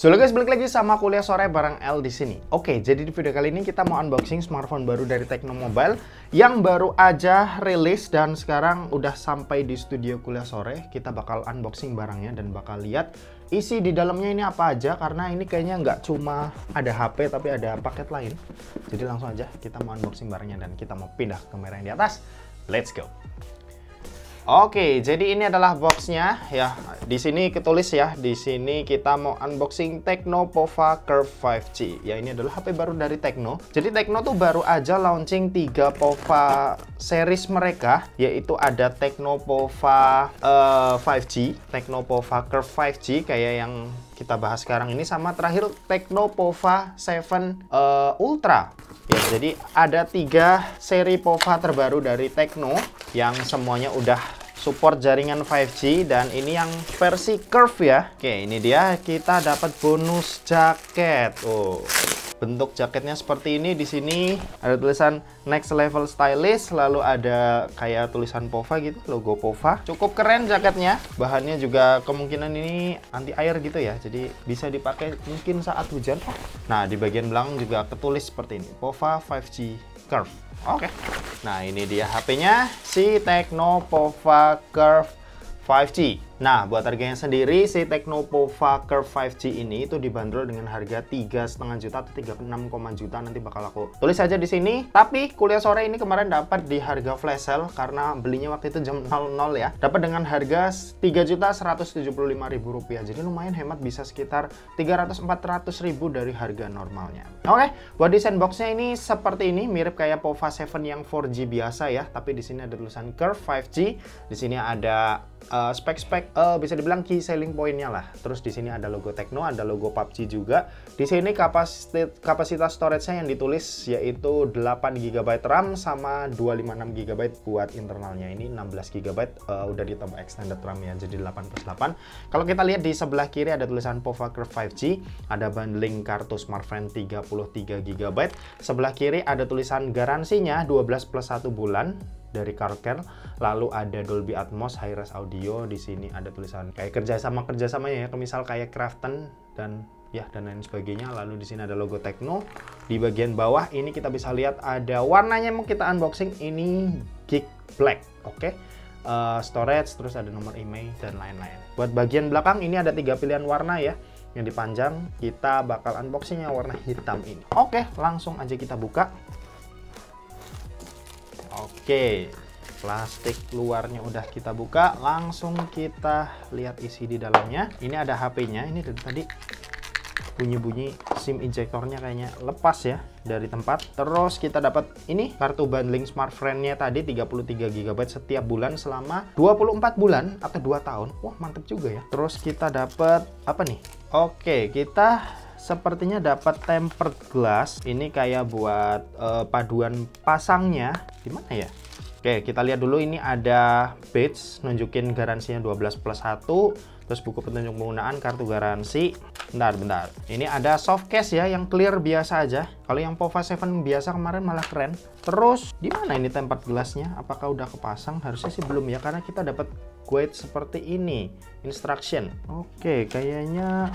So guys, balik lagi sama kuliah sore bareng L di sini. Oke, jadi di video kali ini kita mau unboxing smartphone baru dari Tecno Mobile yang baru aja rilis dan sekarang udah sampai di studio kuliah sore. Kita bakal unboxing barangnya dan bakal lihat isi di dalamnya ini apa aja, karena ini kayaknya nggak cuma ada HP tapi ada paket lain. Jadi langsung aja kita mau unboxing barangnya dan kita mau pindah ke kamera yang di atas. Let's go. Oke, jadi ini adalah boxnya ya. Di sini ketulis ya. Di sini kita mau unboxing Tecno Pova Curve 5G. Ya, ini adalah HP baru dari Tecno. Jadi Tecno tuh baru aja launching 3 Pova series mereka, yaitu ada Tecno Pova 5G, Tecno Pova Curve 5G kayak yang kita bahas sekarang ini, sama terakhir Tecno Pova 7 Ultra. Ya, jadi ada 3 seri Pova terbaru dari Tecno yang semuanya udah support jaringan 5G, dan ini yang versi curve ya. Oke, ini dia, kita dapat bonus jaket. Oh, bentuk jaketnya seperti ini. Di sini ada tulisan Next Level Stylish, lalu ada kayak tulisan Pova gitu, logo Pova. Cukup keren jaketnya. Bahannya juga kemungkinan ini anti air gitu ya, jadi bisa dipakai mungkin saat hujan. Nah, di bagian belakang juga ketulis seperti ini, Pova 5G Curve. Oke. Nah, ini dia HP-nya, si Tecno Pova Curve 5G. Nah, buat harganya sendiri, si Tecno Pova Curve 5G ini itu dibanderol dengan harga 3,5 juta atau 36 juta, nanti bakal aku tulis aja di sini. Tapi kuliah sore ini kemarin dapat di harga flash sale karena belinya waktu itu jam 00 ya. Dapat dengan harga 3.175.000 rupiah. Jadi lumayan hemat, bisa sekitar 300-400 ribu dari harga normalnya. Oke, buat desain boxnya ini seperti ini, mirip kayak Pova 7 yang 4G biasa ya. Tapi di sini ada tulisan Curve 5G. Di sini ada spek-spek bisa dibilang key selling point-nya lah. Terus di sini ada logo Tecno, ada logo PUBG juga. Di sini kapasitas storage-nya yang ditulis yaitu 8 GB RAM sama 256 GB buat internalnya. Ini 16 GB udah ditambah extended RAM ya, jadi 8+8. Kalau kita lihat di sebelah kiri ada tulisan Pova Curve 5G, ada bundling kartu smartphone 33 GB. Sebelah kiri ada tulisan garansinya 12+1 bulan dari CarCare, lalu ada Dolby Atmos, high-res audio. Di sini ada tulisan kayak kerjasamanya ya, misal kayak Krafton dan lain sebagainya. Lalu di sini ada logo Tecno. Di bagian bawah ini kita bisa lihat ada warnanya, mau kita unboxing ini Geek Black. Oke. Storage, terus ada nomor email dan lain-lain. Buat bagian belakang ini ada 3 pilihan warna ya. Yang dipanjang kita bakal unboxingnya warna hitam ini. Oke, langsung aja kita buka. Oke, plastik luarnya udah kita buka, langsung kita lihat isi di dalamnya. Ini ada HP-nya, ini dari tadi bunyi-bunyi SIM injektornya kayaknya lepas ya dari tempat. Terus kita dapat ini kartu bundling smartphone-nya tadi 33 GB setiap bulan selama 24 bulan atau 2 tahun. Wah, mantep juga ya. Terus kita dapat apa nih? Oke, kita sepertinya dapat tempered glass. Ini kayak buat paduan pasangnya. Gimana ya? Oke, kita lihat dulu. Ini ada badge nunjukin garansinya 12+1. Terus buku petunjuk penggunaan, kartu garansi. Bentar. Ini ada soft case ya, yang clear biasa aja. Kalau yang Pova 7 biasa kemarin malah keren. Terus di mana ini tempered glassnya? Apakah udah kepasang? Harusnya sih belum ya, karena kita dapat guide seperti ini. Instruction. Oke, kayaknya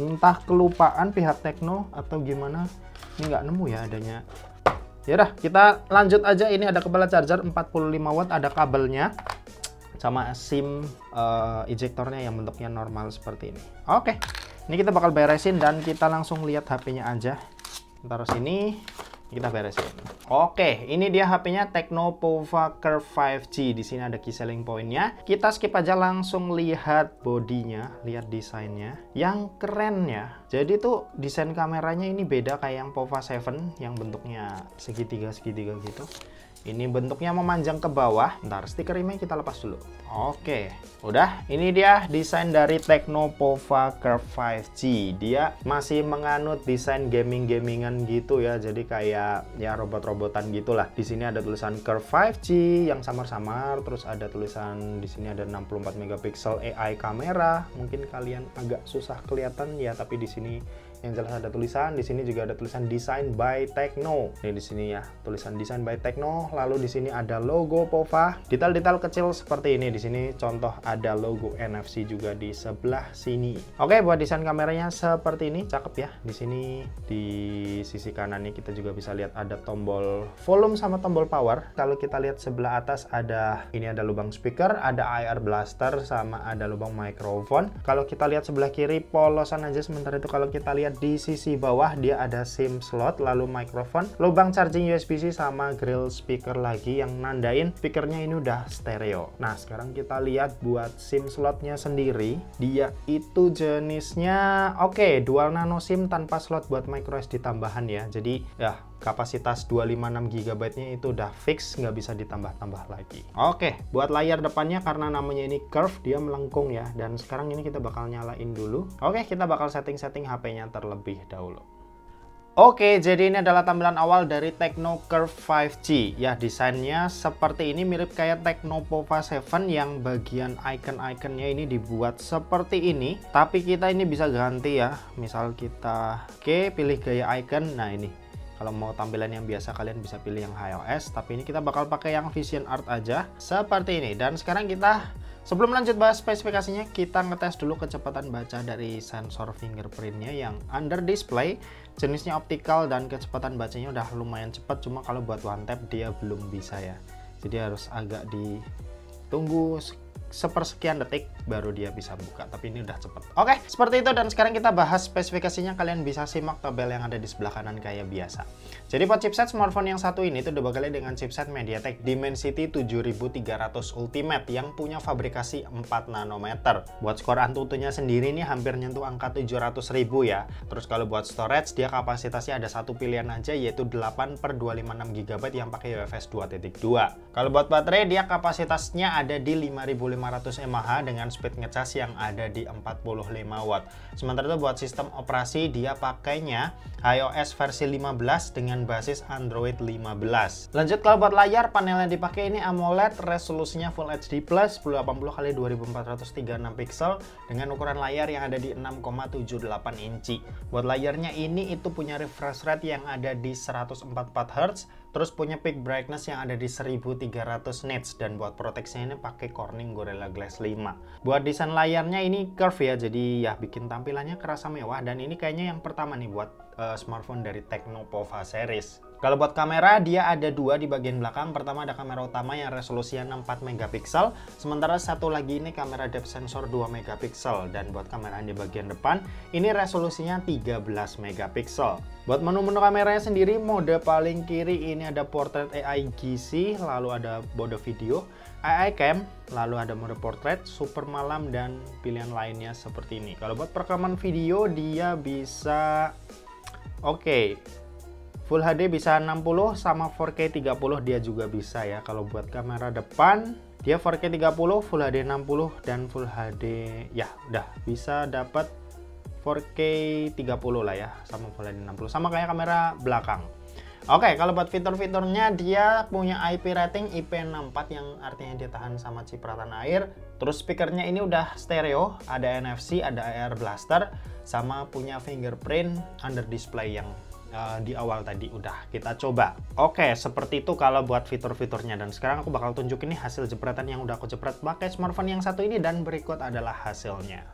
entah kelupaan pihak Tecno atau gimana, ini nggak nemu ya adanya. Yaudah, kita lanjut aja. Ini ada kepala charger 45 watt, ada kabelnya sama SIM ejectornya yang bentuknya normal seperti ini. Oke, ini kita bakal beresin dan kita langsung lihat HP-nya aja. Taruh sini, kita beresin. Oke, ini dia HP-nya Tecno Pova Curve 5G. Di sini ada key selling point-nya. Kita skip aja, langsung lihat bodinya, lihat desainnya yang keren ya. Jadi tuh desain kameranya ini beda kayak yang Pova 7 yang bentuknya segitiga gitu. Ini bentuknya memanjang ke bawah. Ntar stiker email kita lepas dulu. Oke, udah. Ini dia desain dari Tecno Pova Curve 5G. Dia masih menganut desain gaming-gamingan gitu ya. Jadi kayak ya robot-robotan gitulah. Di sini ada tulisan Curve 5G yang samar-samar. Terus ada tulisan di sini ada 64 megapiksel AI kamera. Mungkin kalian agak susah kelihatan ya, tapi di sini yang jelas ada tulisan. Di sini juga ada tulisan Design by Tecno. Ini di sini ya, tulisan Design by Tecno. Lalu di sini ada logo POVA. Detail-detail kecil seperti ini. Di sini contoh ada logo NFC juga di sebelah sini. Oke, buat desain kameranya seperti ini, cakep ya. Di sini di sisi kanan nih kita juga bisa lihat ada tombol volume sama tombol power. Kalau kita lihat sebelah atas ini ada lubang speaker, ada IR blaster sama ada lubang mikrofon. Kalau kita lihat sebelah kiri polosan aja, sementara itu kalau kita lihat di sisi bawah dia ada SIM slot, lalu mikrofon, lubang charging USB-C sama grill speaker lagi yang nandain speakernya ini udah stereo. Nah, sekarang kita lihat buat SIM slotnya sendiri, dia itu jenisnya dual nano SIM tanpa slot buat microSD tambahan ya. Jadi ya kapasitas 256 GB nya itu udah fix, nggak bisa ditambah-tambah lagi. Oke, buat layar depannya karena namanya ini curve, dia melengkung ya. Dan sekarang ini kita bakal nyalain dulu. Oke, kita bakal setting-setting HP-nya terlebih dahulu. Oke, jadi ini adalah tampilan awal dari Tecno Curve 5G. Ya, desainnya seperti ini, mirip kayak Tecno POVA 7 yang bagian icon-iconnya ini dibuat seperti ini. Tapi kita ini bisa ganti ya. Misal kita pilih gaya icon. Nah, ini. Kalau mau tampilan yang biasa kalian bisa pilih yang iOS, tapi ini kita bakal pakai yang Vision Art aja seperti ini. Dan sekarang sebelum lanjut bahas spesifikasinya, kita ngetes dulu kecepatan baca dari sensor fingerprintnya yang under display. Jenisnya optikal dan kecepatan bacanya udah lumayan cepat, cuma kalau buat one tap dia belum bisa ya. Jadi harus agak ditunggu sepersekian detik baru dia bisa buka, tapi ini udah cepet. Oke, seperti itu. Dan sekarang kita bahas spesifikasinya. Kalian bisa simak tabel yang ada di sebelah kanan kayak biasa. Jadi buat chipset smartphone yang satu ini itu dibekali dengan chipset MediaTek Dimensity 7300 Ultimate yang punya fabrikasi 4 nanometer. Buat skor Antutunya sendiri ini hampir nyentuh angka 700.000 ya. Terus kalau buat storage, dia kapasitasnya ada satu pilihan aja, yaitu 8/256 GB yang pakai UFS 2.2. Kalau buat baterai, dia kapasitasnya ada di 5500 mAh dengan speed ngecas yang ada di 45 watt. Sementara itu buat sistem operasi dia pakainya iOS versi 15 dengan basis Android 15. Lanjut, kalau buat layar, panel yang dipakai ini AMOLED, resolusinya Full HD Plus 1080x2436 pixel dengan ukuran layar yang ada di 6,78 inci. Buat layarnya ini itu punya refresh rate yang ada di 144 Hz, terus punya peak brightness yang ada di 1300 nits, dan buat proteksinya ini pakai Corning Gorilla Glass 5. Buat desain layarnya ini curve ya, jadi ya bikin tampilannya kerasa mewah, dan ini kayaknya yang pertama nih buat smartphone dari Tecno POVA series. Kalau buat kamera, dia ada dua di bagian belakang. Pertama ada kamera utama yang resolusinya 64 megapiksel, sementara satu lagi ini kamera depth sensor 2 megapiksel, dan buat kamera di bagian depan ini resolusinya 13 megapiksel. Buat menu-menu kameranya sendiri, mode paling kiri ini ada portrait AI GC, lalu ada mode video AI Cam, lalu ada mode portrait, super malam, dan pilihan lainnya seperti ini. Kalau buat perekaman video, dia bisa Full HD bisa 60 sama 4K 30 dia juga bisa ya. Kalau buat kamera depan dia 4K 30, Full HD 60, dan Full HD ya udah bisa dapat 4K 30 lah ya, sama Full HD 60 sama kayak kamera belakang. Oke, kalau buat fitur-fiturnya dia punya IP rating IP64 yang artinya dia tahan sama cipratan air. Terus speakernya ini udah stereo, ada NFC, ada IR blaster, sama punya fingerprint under display yang di awal tadi udah kita coba. Oke, seperti itu kalau buat fitur-fiturnya, dan sekarang aku bakal tunjukin nih hasil jepretan yang udah aku jepret pakai smartphone yang satu ini, dan berikut adalah hasilnya.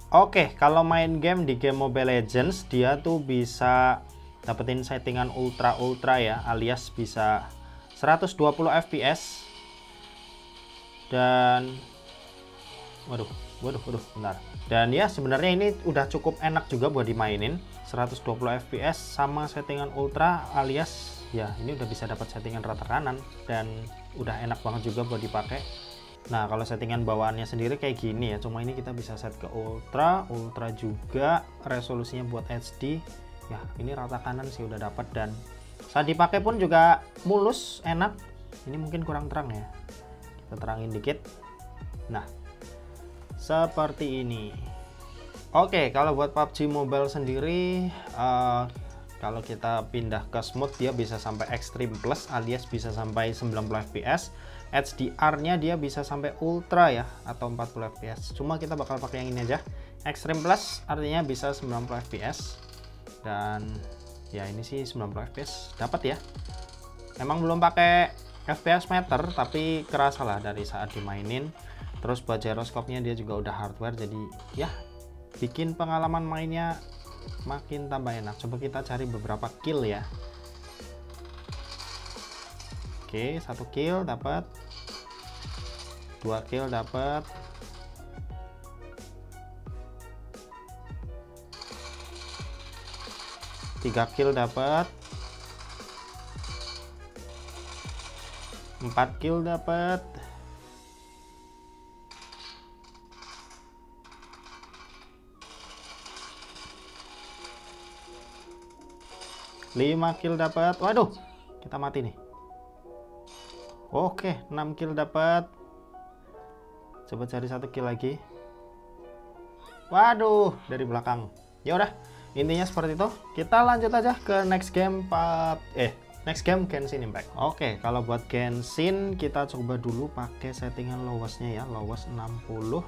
Oke, kalau main game di game Mobile Legends, dia tuh bisa dapetin settingan ultra ya, alias bisa 120 fps. Dan waduh, bentar. Dan ya sebenarnya ini udah cukup enak juga buat dimainin, 120 fps sama settingan ultra, alias ya ini udah bisa dapat settingan rata kanan, dan udah enak banget juga buat dipakai. Nah, kalau settingan bawaannya sendiri kayak gini ya, cuma ini kita bisa set ke ultra juga, resolusinya buat HD. Ya, ini rata kanan sih udah dapat, dan saat dipakai pun juga mulus, enak. Ini mungkin kurang terang ya. Kita terangin dikit. Nah, seperti ini. Oke, kalau buat PUBG Mobile sendiri Kalau kita pindah ke smooth dia bisa sampai extreme plus alias bisa sampai 90 fps. HDR-nya dia bisa sampai ultra ya atau 40 fps. Cuma kita bakal pakai yang ini aja. Extreme plus artinya bisa 90 fps. Dan ya ini sih 90 fps dapat ya. Emang belum pakai fps meter tapi kerasa lah dari saat dimainin. Terus buat gyroscope-nya dia juga udah hardware, jadi ya bikin pengalaman mainnya makin tambah enak. Coba kita cari beberapa kill ya. Oke, 1 kill dapat, 2 kill dapat, 3 kill dapat, 4 kill dapat, 5 kill dapat. Waduh, kita mati nih. Oke, 6 kill dapat. Coba cari 1 kill lagi. Waduh, dari belakang. Ya udah, intinya seperti itu. Kita lanjut aja ke next game next game Genshin Impact. Oke, kalau buat Genshin kita coba dulu pakai settingan lowestnya ya, lowest 60.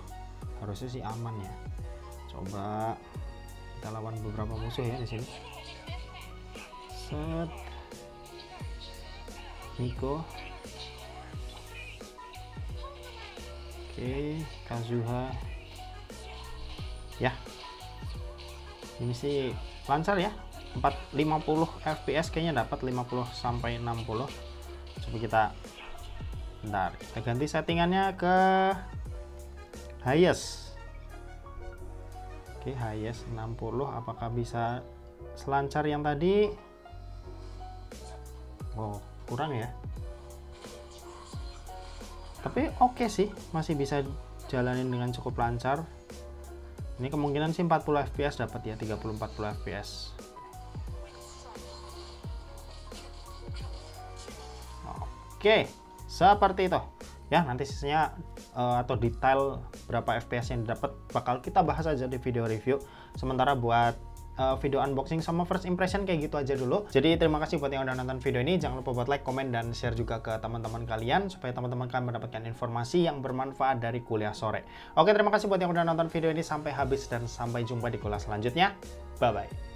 Harusnya sih aman ya. Coba kita lawan beberapa musuh ya di sini. Set Nico, oke, Kazuha ya, ini sih lancar ya, 450 fps kayaknya dapat, 50 sampai 60. Coba kita bentar, kita ganti settingannya ke highest. Oke, highest 60. Apakah bisa selancar yang tadi? Oh, kurang ya. Tapi oke sih, masih bisa jalanin dengan cukup lancar. Ini kemungkinan sih 40 fps dapat ya, 30-40 fps. Oke, seperti itu. Ya, nanti sisanya atau detail berapa fps yang didapat bakal kita bahas aja di video review. Sementara buat video unboxing sama first impression kayak gitu aja dulu. Jadi terima kasih buat yang udah nonton video ini. Jangan lupa buat like, komen, dan share juga ke teman-teman kalian supaya teman-teman kalian mendapatkan informasi yang bermanfaat dari kuliah sore. Oke, terima kasih buat yang udah nonton video ini sampai habis dan sampai jumpa di kuliah selanjutnya. Bye bye.